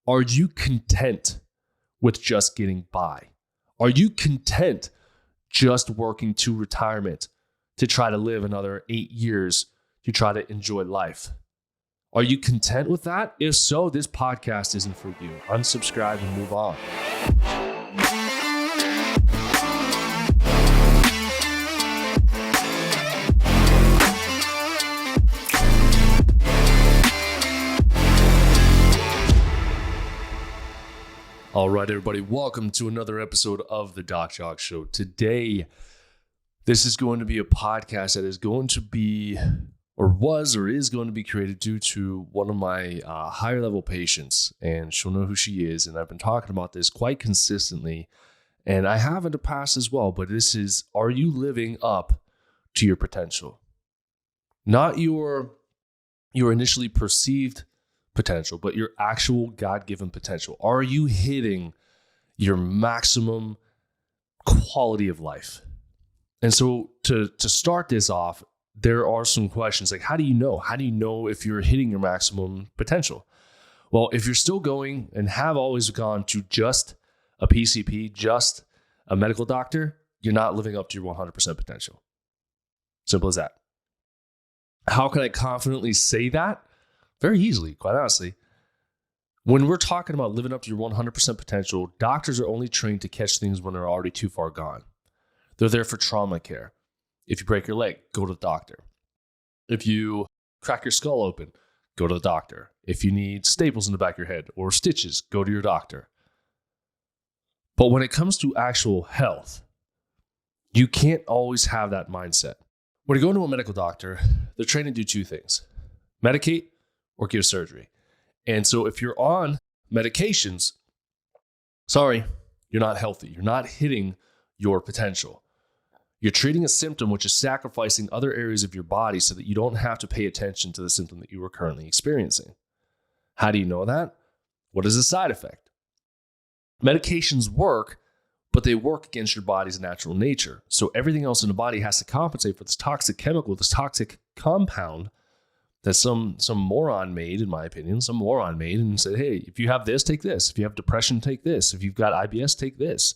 Are you content with just getting by? Are you content just working to retirement to try to live another 8 years to try to enjoy life? Are you content with that? If so, this podcast isn't for you. Unsubscribe and move on. All right, everybody, welcome to another episode of the Jacque Show. Today, this is going to be a podcast that is going to be, or was, or is going to be created due to one of my higher level patients, and she'll know who she is. And I've been talking about this quite consistently, and I have in the past as well, but this is, are you living up to your potential? Not your initially perceived potential, but your actual God-given potential. Are you hitting your maximum quality of life? And so to start this off, there are some questions like, how do you know? How do you know if you're hitting your maximum potential? Well, if you're still going and have always gone to just a PCP, just a medical doctor, you're not living up to your 100% potential. Simple as that. How can I confidently say that? Very easily, quite honestly. When we're talking about living up to your 100% potential, doctors are only trained to catch things when they're already too far gone. They're there for trauma care. If you break your leg, go to the doctor. If you crack your skull open, go to the doctor. If you need staples in the back of your head or stitches, go to your doctor. But when it comes to actual health, you can't always have that mindset. When you go to a medical doctor, they're trained to do two things: medicate or give surgery. And so if you're on medications, sorry, you're not healthy. You're not hitting your potential. You're treating a symptom which is sacrificing other areas of your body so that you don't have to pay attention to the symptom that you are currently experiencing. How do you know that? What is the side effect? Medications work, but they work against your body's natural nature. So everything else in the body has to compensate for this toxic chemical, this toxic compound that some moron made, in my opinion, and said, hey, if you have this, take this. If you have depression, take this. If you've got IBS, take this.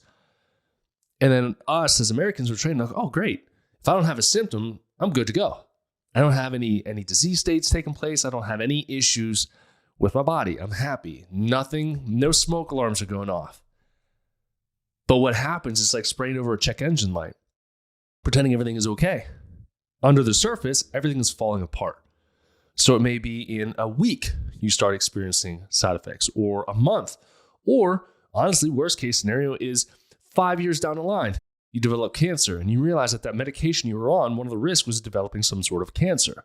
And then us as Americans are trained, like, oh, great. If I don't have a symptom, I'm good to go. I don't have any disease states taking place. I don't have any issues with my body. I'm happy. Nothing, no smoke alarms are going off. But what happens is like spraying over a check engine light, pretending everything is okay. Under the surface, everything is falling apart. So it may be in a week you start experiencing side effects, or a month, or honestly, worst case scenario is 5 years down the line, you develop cancer and you realize that medication you were on, one of the risks was developing some sort of cancer.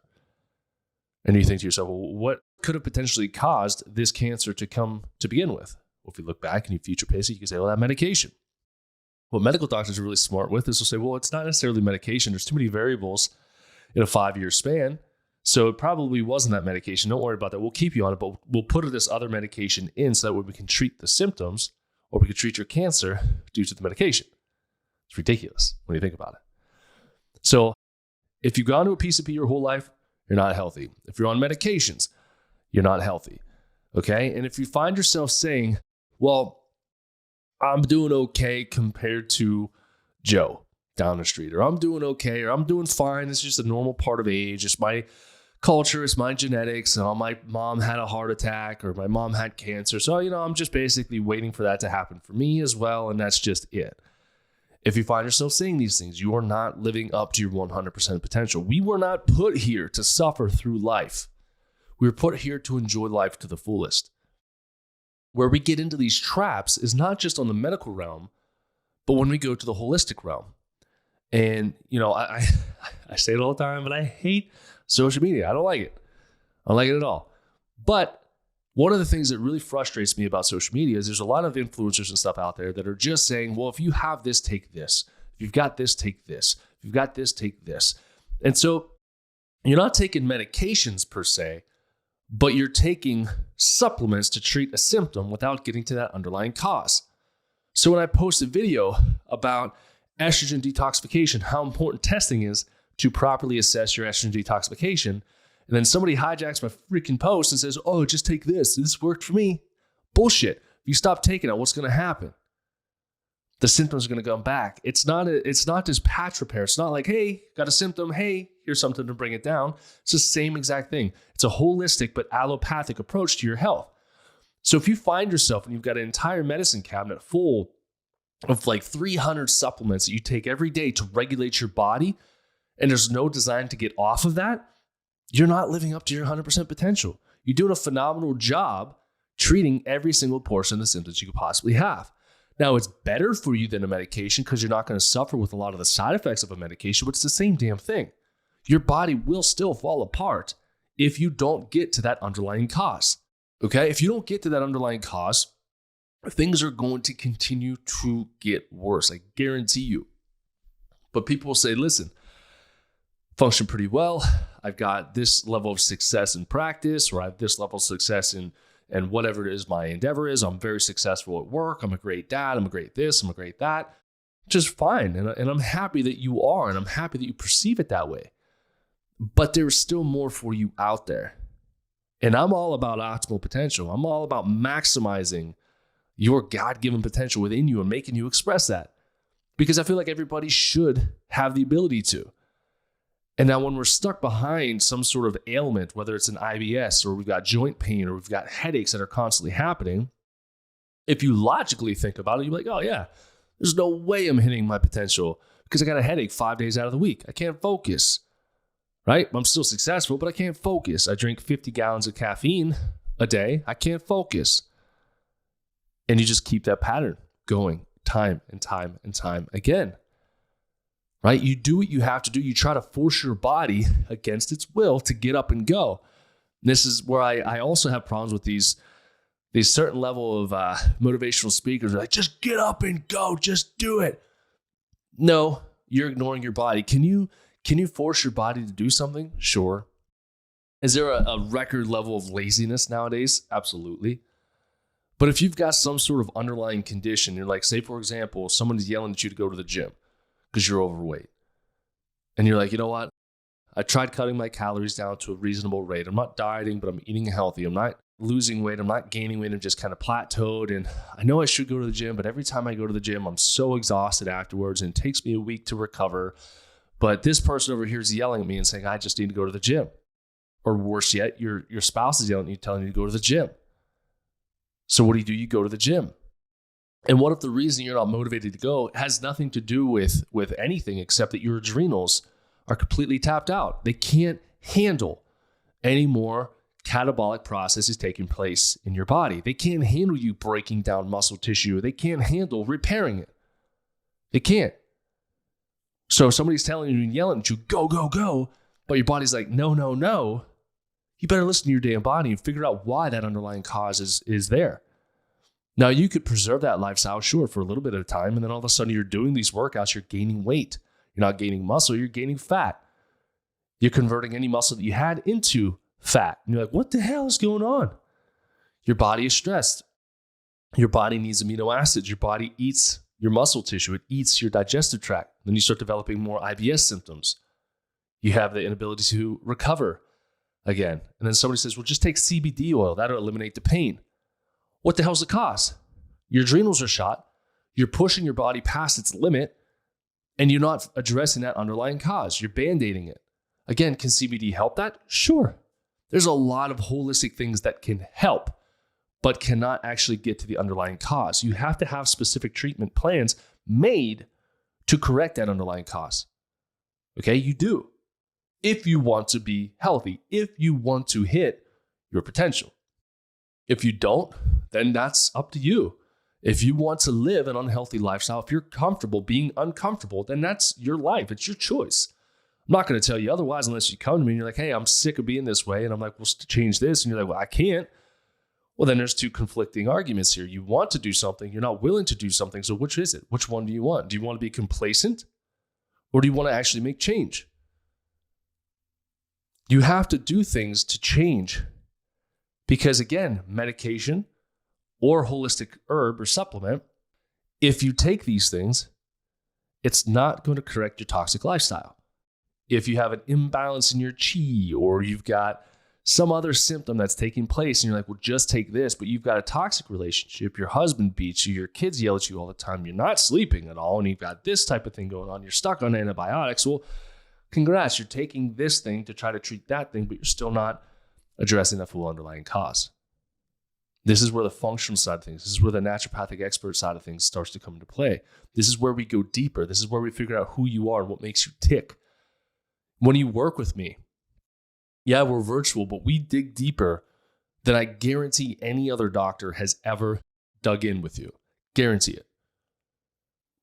And you think to yourself, well, what could have potentially caused this cancer to come to begin with? Well, if you look back and you future pace it, you can say, well, that medication. What medical doctors are really smart with is they'll say, well, it's not necessarily medication. There's too many variables in a 5-year span. So it probably wasn't that medication. Don't worry about that. We'll keep you on it, but we'll put this other medication in so that way we can treat the symptoms, or we can treat your cancer due to the medication. It's ridiculous when you think about it. So if you've gone to a PCP your whole life, you're not healthy. If you're on medications, you're not healthy. Okay? And if you find yourself saying, well, I'm doing okay compared to Joe down the street, or I'm doing okay, or I'm doing fine, it's just a normal part of age, it's my culture, it's my genetics, and my mom had a heart attack, or my mom had cancer, so I'm just basically waiting for that to happen for me as well, and that's just it. If you find yourself saying these things, you are not living up to your 100% potential. We were not put here to suffer through life. We were put here to enjoy life to the fullest. Where we get into these traps is not just on the medical realm, but when we go to the holistic realm. And, I say it all the time, but I hate social media. I don't like it. I don't like it at all. But one of the things that really frustrates me about social media is there's a lot of influencers and stuff out there that are just saying, well, if you have this, take this. If you've got this, take this. If you've got this, take this. And so you're not taking medications per se, but you're taking supplements to treat a symptom without getting to that underlying cause. So when I post a video about estrogen detoxification, how important testing is to properly assess your estrogen detoxification, and then somebody hijacks my freaking post and says, oh, just take this. This worked for me. Bullshit. If you stop taking it, what's going to happen? The symptoms are going to come back. It's not this patch repair. It's not like, hey, got a symptom. Hey, here's something to bring it down. It's the same exact thing. It's a holistic but allopathic approach to your health. So if you find yourself and you've got an entire medicine cabinet full of like 300 supplements that you take every day to regulate your body, and there's no design to get off of that, you're not living up to your 100% potential. You're doing a phenomenal job treating every single portion of the symptoms you could possibly have. Now, it's better for you than a medication because you're not going to suffer with a lot of the side effects of a medication, but it's the same damn thing. Your body will still fall apart if you don't get to that underlying cause. Okay? If you don't get to that underlying cause, things are going to continue to get worse. I guarantee you. But people will say, listen, function pretty well. I've got this level of success in practice, or I have this level of success in whatever it is my endeavor is. I'm very successful at work. I'm a great dad. I'm a great this. I'm a great that. Just fine. And I'm happy that you are, and I'm happy that you perceive it that way. But there's still more for you out there. And I'm all about optimal potential. I'm all about maximizing your God-given potential within you and making you express that. Because I feel like everybody should have the ability to. And now when we're stuck behind some sort of ailment, whether it's an IBS or we've got joint pain or we've got headaches that are constantly happening, if you logically think about it, you're like, oh yeah, there's no way I'm hitting my potential because I got a headache 5 days out of the week. I can't focus, right? I'm still successful, but I can't focus. I drink 50 gallons of caffeine a day. I can't focus. And you just keep that pattern going time and time and time again. Right? You do what you have to do. You try to force your body against its will to get up and go. And this is where I also have problems with these certain level of motivational speakers. They're like, just get up and go. Just do it. No, you're ignoring your body. Can you force your body to do something? Sure. Is there a record level of laziness nowadays? Absolutely. But if you've got some sort of underlying condition, you're like, say, for example, someone's yelling at you to go to the gym because you're overweight. And you're like, you know what? I tried cutting my calories down to a reasonable rate. I'm not dieting, but I'm eating healthy. I'm not losing weight. I'm not gaining weight. I'm just kind of plateaued. And I know I should go to the gym, but every time I go to the gym, I'm so exhausted afterwards and it takes me a week to recover. But this person over here is yelling at me and saying, I just need to go to the gym. Or worse yet, your spouse is yelling at you, telling you to go to the gym. So what do? You go to the gym. And what if the reason you're not motivated to go has nothing to do with anything except that your adrenals are completely tapped out? They can't handle any more catabolic processes taking place in your body. They can't handle you breaking down muscle tissue. They can't handle repairing it. They can't. So if somebody's telling you and yelling at you, go, go, go, but your body's like, no, no, no, you better listen to your damn body and figure out why that underlying cause is there. Now, you could preserve that lifestyle, sure, for a little bit of time, and then all of a sudden you're doing these workouts, you're gaining weight. You're not gaining muscle, you're gaining fat. You're converting any muscle that you had into fat. And you're like, what the hell is going on? Your body is stressed. Your body needs amino acids. Your body eats your muscle tissue. It eats your digestive tract. Then you start developing more IBS symptoms. You have the inability to recover again. And then somebody says, well, just take CBD oil. That'll eliminate the pain. What the hell's the cause? Your adrenals are shot. You're pushing your body past its limit, and you're not addressing that underlying cause. You're band-aiding it. Again, can CBD help that? Sure. There's a lot of holistic things that can help, but cannot actually get to the underlying cause. You have to have specific treatment plans made to correct that underlying cause. Okay, you do. If you want to be healthy, if you want to hit your potential. If you don't, then that's up to you. If you want to live an unhealthy lifestyle, if you're comfortable being uncomfortable, then that's your life. It's your choice. I'm not going to tell you otherwise unless you come to me and you're like, hey, I'm sick of being this way. And I'm like, well, change this. And you're like, well, I can't. Well, then there's two conflicting arguments here. You want to do something. You're not willing to do something. So which is it? Which one do you want? Do you want to be complacent? Or do you want to actually make change? You have to do things to change. Because again, medication or holistic herb or supplement, if you take these things, it's not going to correct your toxic lifestyle. If you have an imbalance in your chi, or you've got some other symptom that's taking place, and you're like, well, just take this, but you've got a toxic relationship, your husband beats you, your kids yell at you all the time, you're not sleeping at all, and you've got this type of thing going on, you're stuck on antibiotics. Well, congrats, you're taking this thing to try to treat that thing, but you're still not addressing the full underlying cause. This is where the functional side of things, this is where the naturopathic expert side of things starts to come into play. This is where we go deeper. This is where we figure out who you are and what makes you tick. When you work with me, yeah, we're virtual, but we dig deeper than I guarantee any other doctor has ever dug in with you. Guarantee it.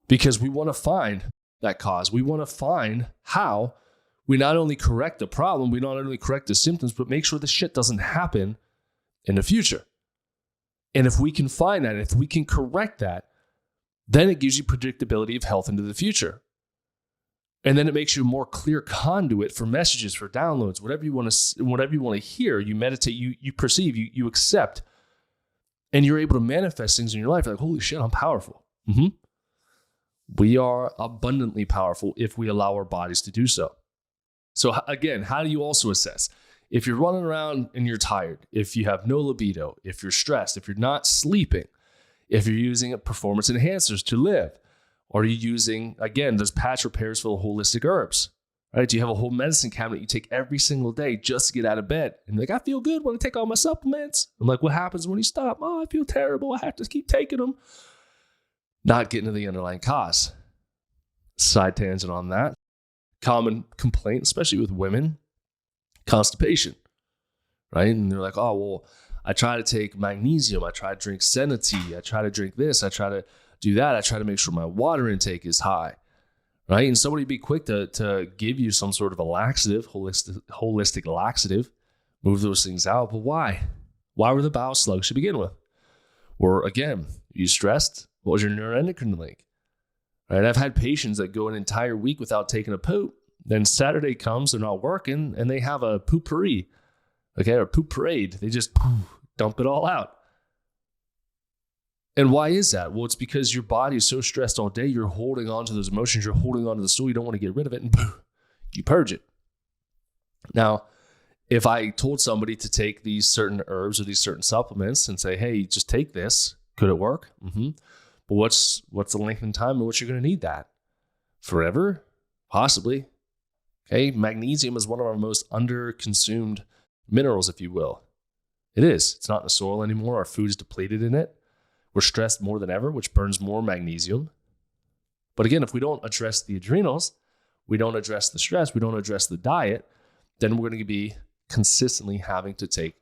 Because we want to find that cause. We want to find how we not only correct the problem, we not only correct the symptoms, but make sure the shit doesn't happen in the future. And if we can find that, if we can correct that, then it gives you predictability of health into the future. And then it makes you a more clear conduit for messages, for downloads, whatever you want to hear. You meditate, you perceive, you accept, and you're able to manifest things in your life. Like, holy shit, I'm powerful. We are abundantly powerful if we allow our bodies to do so. So again, how do you also assess? If you're running around and you're tired, if you have no libido, if you're stressed, if you're not sleeping, if you're using performance enhancers to live, or are you using, again, those patch repairs for holistic herbs, right? Do you have a whole medicine cabinet you take every single day just to get out of bed? And you're like, I feel good when I take all my supplements. I'm like, what happens when you stop? Oh, I feel terrible. I have to keep taking them. Not getting to the underlying cause. Side tangent on that. Common complaint, especially with women, constipation, right? And they're like, oh, well, I try to take magnesium. I try to drink senna tea. I try to drink this. I try to do that. I try to make sure my water intake is high, right? And somebody be quick to give you some sort of a laxative, holistic laxative, move those things out. But why? Why were the bowels sluggish to begin with? Or again, you stressed? What was your neuroendocrine link? Right? I've had patients that go an entire week without taking a poop. Then Saturday comes, they're not working, and they have a poopery, okay, or poop parade. They just dump it all out. And why is that? Well, it's because your body is so stressed all day, you're holding on to those emotions, you're holding on to the stool, you don't want to get rid of it, and boom, you purge it. Now, if I told somebody to take these certain herbs or these certain supplements and say, hey, just take this, could it work? But what's the length in time in which you're going to need that? Forever? Possibly. Okay, magnesium is one of our most under-consumed minerals, if you will. It is. It's not in the soil anymore. Our food is depleted in it. We're stressed more than ever, which burns more magnesium. But again, if we don't address the adrenals, we don't address the stress, we don't address the diet, then we're going to be consistently having to take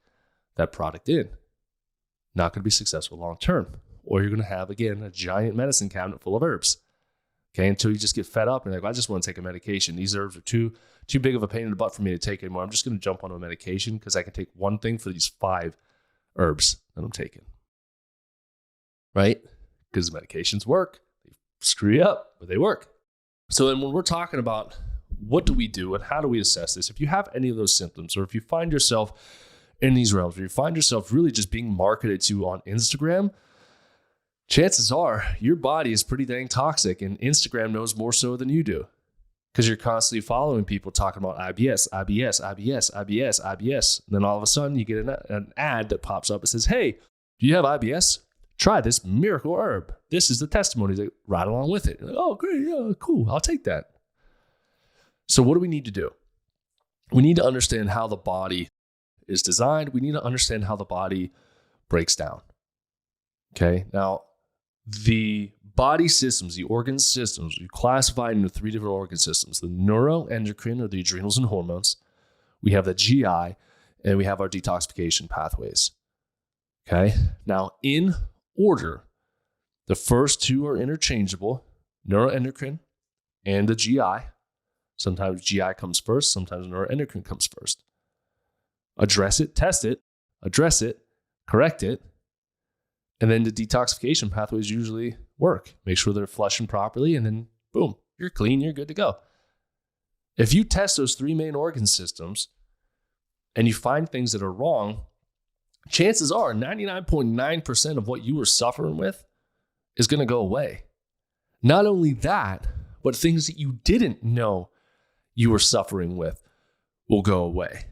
that product in. Not going to be successful long term. Or you're going to have, again, a giant medicine cabinet full of herbs. Okay, until you just get fed up and you're like, I just want to take a medication. These herbs are too big of a pain in the butt for me to take anymore. I'm just going to jump on a medication because I can take one thing for these 5 herbs that I'm taking. Right? Because the medications work. They screw you up, but they work. So then when we're talking about what do we do and how do we assess this, if you have any of those symptoms, or if you find yourself in these realms, or you find yourself really just being marketed to on Instagram, chances are your body is pretty dang toxic, and Instagram knows more so than you do because you're constantly following people talking about IBS, IBS, IBS, IBS, IBS. And then all of a sudden you get an ad that pops up that says, hey, do you have IBS? Try this miracle herb. This is the testimony that right along with it. You're like, oh, great. Yeah, cool. I'll take that. So what do we need to do? We need to understand how the body is designed. We need to understand how the body breaks down. Okay. Now, the body systems, the organ systems, we classify into 3 different organ systems: the neuroendocrine, or the adrenals and hormones. We have the GI, and we have our detoxification pathways. Okay. Now, in order, the first 2 are interchangeable: neuroendocrine and the GI. Sometimes GI comes first, sometimes neuroendocrine comes first. Address it, test it, address it, correct it, and then the detoxification pathways usually work. Make sure they're flushing properly, and then boom, you're clean, you're good to go. If you test those 3 main organ systems and you find things that are wrong, chances are 99.9% of what you were suffering with is going to go away. Not only that, but things that you didn't know you were suffering with will go away,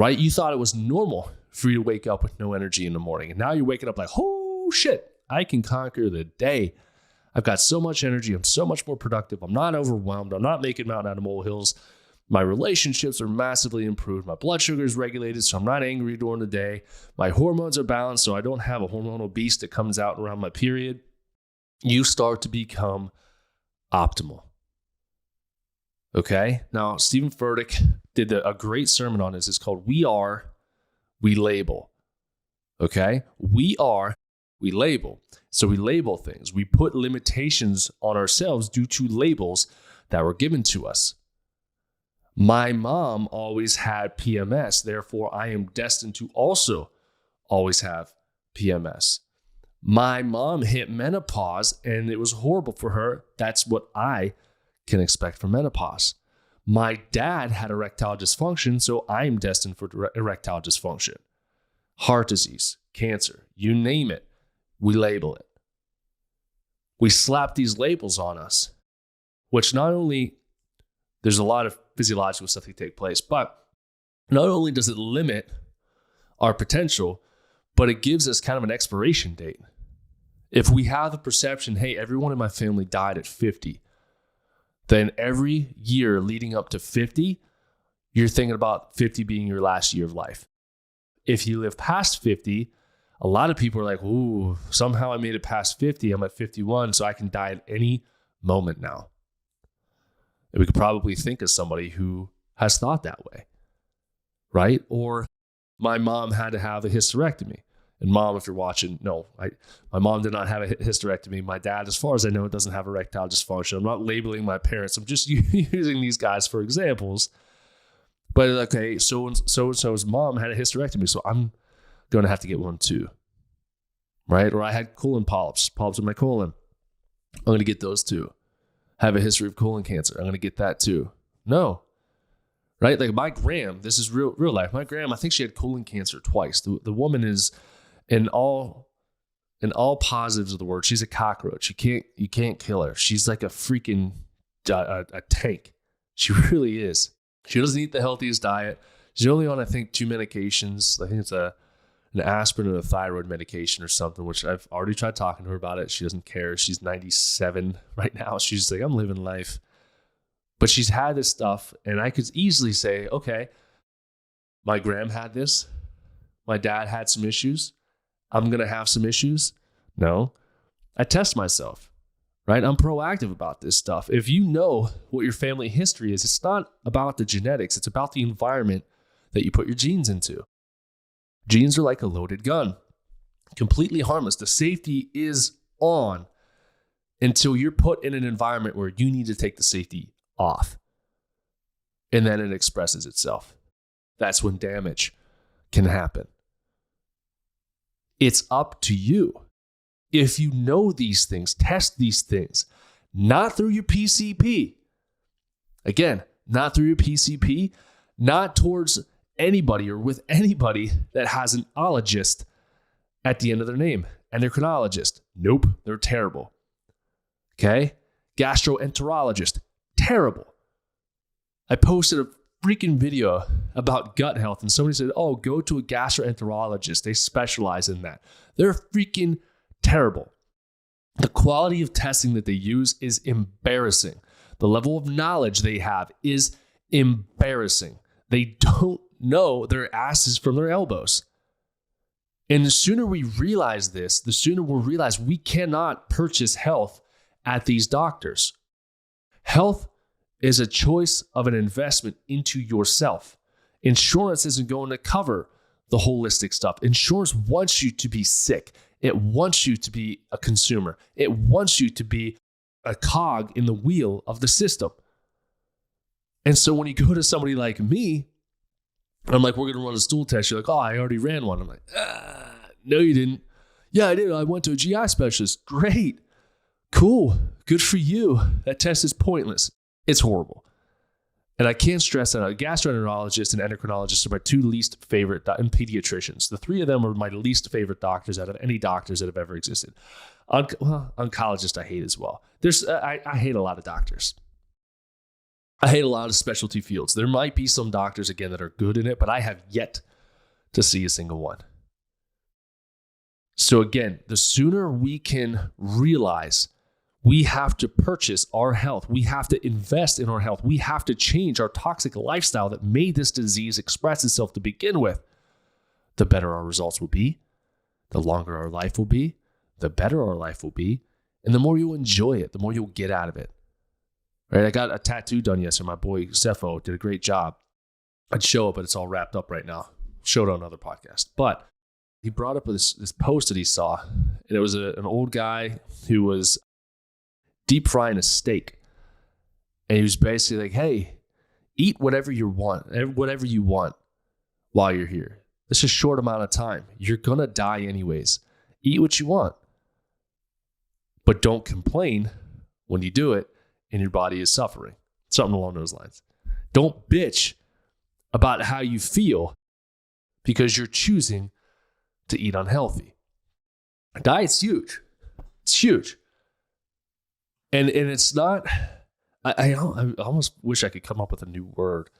right? You thought it was normal for you to wake up with no energy in the morning. And now you're waking up like, oh shit, I can conquer the day. I've got so much energy. I'm so much more productive. I'm not overwhelmed. I'm not making mountain out of molehills. My relationships are massively improved. My blood sugar is regulated, so I'm not angry during the day. My hormones are balanced, so I don't have a hormonal beast that comes out around my period. You start to become optimal. Okay? Now, Stephen Furtick did a great sermon on this. It's called We Are, We Label. Okay? We are, we label. So we label things. We put limitations on ourselves due to labels that were given to us. My mom always had PMS, therefore I am destined to also always have PMS. My mom hit menopause and it was horrible for her. That's what I can expect from menopause. My dad had erectile dysfunction, so I am destined for erectile dysfunction. Heart disease, cancer, you name it, we label it. We slap these labels on us, which not only, there's a lot of physiological stuff that take place, but not only does it limit our potential, but it gives us kind of an expiration date. If we have the perception, hey, everyone in my family died at 50, then every year leading up to 50, you're thinking about 50 being your last year of life. If you live past 50, a lot of people are like, ooh, somehow I made it past 50. I'm at 51, so I can die at any moment now. And we could probably think of somebody who has thought that way, right? Or my mom had to have a hysterectomy. And mom, if you're watching, no, my mom did not have a hysterectomy. My dad, as far as I know, doesn't have erectile dysfunction. I'm not labeling my parents. I'm just using these guys for examples. But okay, so-and-so's mom had a hysterectomy, so I'm going to have to get one too, right? Or I had colon polyps in my colon. I'm going to get those too. Have a history of colon cancer. I'm going to get that too. No, right? Like my gram, this is real life. My gram, I think she had colon cancer twice. The woman is in all positives of the word, she's a cockroach. You can't kill her. She's like a freaking a tank. She really is. She doesn't eat the healthiest diet. She's only on, I think, 2 medications. I think it's an aspirin and a thyroid medication or something, which I've already tried talking to her about it. She doesn't care. She's 97 right now. She's just like, I'm living life. But she's had this stuff, and I could easily say, okay, my gram had this. My dad had some issues. I'm going to have some issues. No, I test myself, right? I'm proactive about this stuff. If you know what your family history is, it's not about the genetics. It's about the environment that you put your genes into. Genes are like a loaded gun, completely harmless. The safety is on until you're put in an environment where you need to take the safety off. And then it expresses itself. That's when damage can happen. It's up to you. If you know these things, test these things, not through your PCP. Again, not through your PCP, not towards anybody or with anybody that has an ologist at the end of their name. Endocrinologist, nope, they're terrible. Okay? Gastroenterologist, terrible. I posted a freaking video about gut health and somebody said, oh, go to a gastroenterologist. They specialize in that. They're freaking terrible. The quality of testing that they use is embarrassing. The level of knowledge they have is embarrassing. They don't know their asses from their elbows. And the sooner we realize this, the sooner we'll realize we cannot purchase health at these doctors. Health is a choice of an investment into yourself. Insurance isn't going to cover the holistic stuff. Insurance wants you to be sick. It wants you to be a consumer. It wants you to be a cog in the wheel of the system. And so when you go to somebody like me, I'm like, we're going to run a stool test. You're like, oh, I already ran one. I'm like, no, you didn't. Yeah, I did. I went to a GI specialist. Great. Cool. Good for you. That test is pointless. It's horrible. And I can't stress that. A gastroenterologist and endocrinologist are my two least favorite, and pediatricians. The three of them are my least favorite doctors out of any doctors that have ever existed. Oncologist I hate as well. I hate a lot of doctors. I hate a lot of specialty fields. There might be some doctors, again, that are good in it, but I have yet to see a single one. So again, the sooner we can realize we have to purchase our health, we have to invest in our health, we have to change our toxic lifestyle that made this disease express itself to begin with, the better our results will be, the longer our life will be, the better our life will be, and the more you'll enjoy it, the more you'll get out of it. Right? I got a tattoo done yesterday. My boy Cepho did a great job. I'd show it, but it's all wrapped up right now. Show it on another podcast. But he brought up this post that he saw, and it was an old guy who was deep frying a steak. And he was basically like, hey, eat whatever you want while you're here. It's a short amount of time. You're going to die anyways. Eat what you want. But don't complain when you do it and your body is suffering. Something along those lines. Don't bitch about how you feel because you're choosing to eat unhealthy. Diet's huge. It's huge. And it's not, I almost wish I could come up with a new word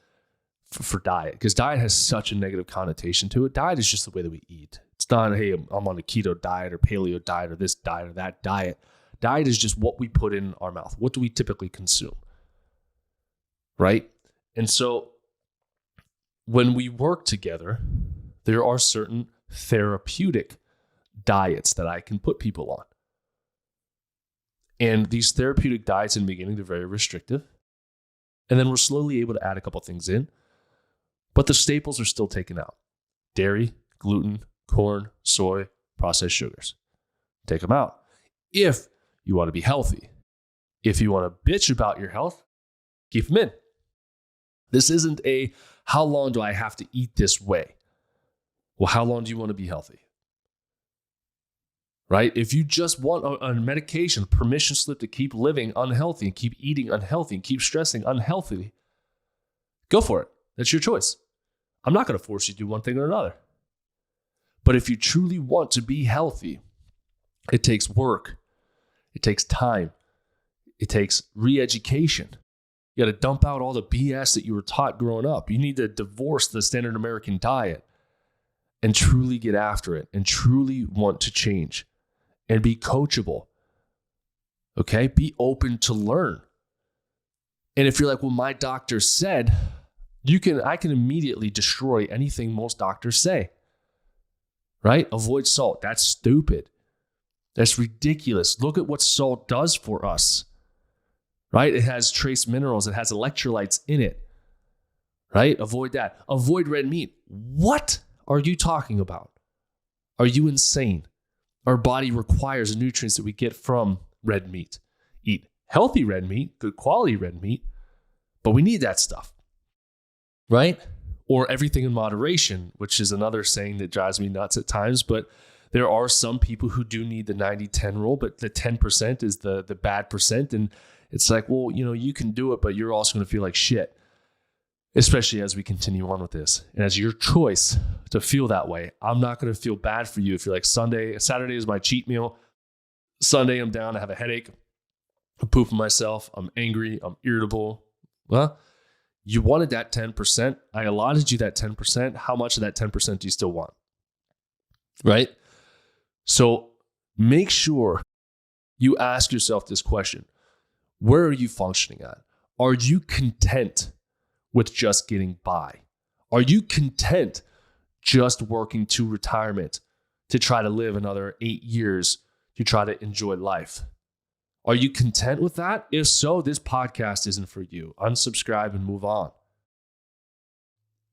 for diet, because diet has such a negative connotation to it. Diet is just the way that we eat. It's not, hey, I'm on a keto diet or paleo diet or this diet or that diet. Diet is just what we put in our mouth. What do we typically consume? Right? And so when we work together, there are certain therapeutic diets that I can put people on. And these therapeutic diets in the beginning, they're very restrictive. And then we're slowly able to add a couple things in. But the staples are still taken out. Dairy, gluten, corn, soy, processed sugars. Take them out. If you want to be healthy. If you want to bitch about your health, keep them in. This isn't a, how long do I have to eat this way? Well, how long do you want to be healthy? Right? If you just want a medication, permission slip to keep living unhealthy and keep eating unhealthy and keep stressing unhealthily, go for it. That's your choice. I'm not going to force you to do one thing or another. But if you truly want to be healthy, it takes work. It takes time. It takes re-education. You got to dump out all the BS that you were taught growing up. You need to divorce the standard American diet and truly get after it and truly want to change and be coachable. Okay? Be open to learn. And if you're like, well, my doctor said, I can immediately destroy anything most doctors say. Right? Avoid salt. That's stupid. That's ridiculous. Look at what salt does for us. Right? It has trace minerals. It has electrolytes in it. Right? Avoid that. Avoid red meat. What are you talking about? Are you insane? Our body requires the nutrients that we get from red meat. Eat healthy red meat, good quality red meat, but we need that stuff. Right? Or everything in moderation, which is another saying that drives me nuts at times, but there are some people who do need the 90-10 rule, but the 10% is the bad percent. And it's like, well, you can do it, but you're also going to feel like shit, especially as we continue on with this. And as your choice to feel that way, I'm not going to feel bad for you if you're like, Saturday is my cheat meal. Sunday, I'm down, I have a headache. I'm pooping myself. I'm angry. I'm irritable. Well, you wanted that 10%. I allotted you that 10%. How much of that 10% do you still want? Right? So make sure you ask yourself this question. Where are you functioning at? Are you content with just getting by? Are you content just working to retirement to try to live another 8 years to try to enjoy life? Are you content with that? If so, this podcast isn't for you. Unsubscribe and move on.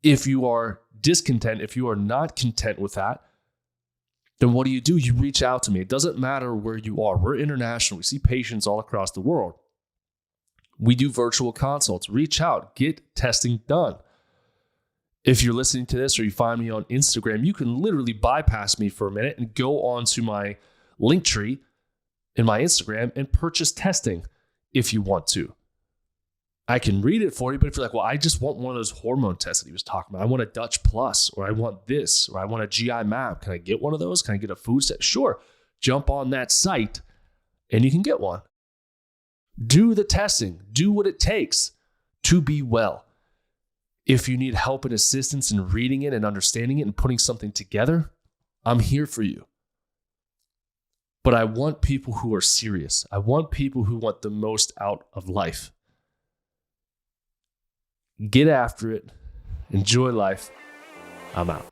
If you are discontent, if you are not content with that, then what do? You reach out to me. It doesn't matter where you are. We're international. We see patients all across the world. We do virtual consults. Reach out. Get testing done. If you're listening to this or you find me on Instagram, you can literally bypass me for a minute and go on to my link tree in my Instagram and purchase testing if you want to. I can read it for you, but if you're like, well, I just want one of those hormone tests that he was talking about. I want a Dutch Plus, or I want this, or I want a GI map. Can I get one of those? Can I get a food test? Sure. Jump on that site and you can get one. Do the testing. Do what it takes. to be well. If you need help and assistance in reading it and understanding it and putting something together, I'm here for you. But I want people who are serious. I want people who want the most out of life. Get after it. Enjoy life. I'm out.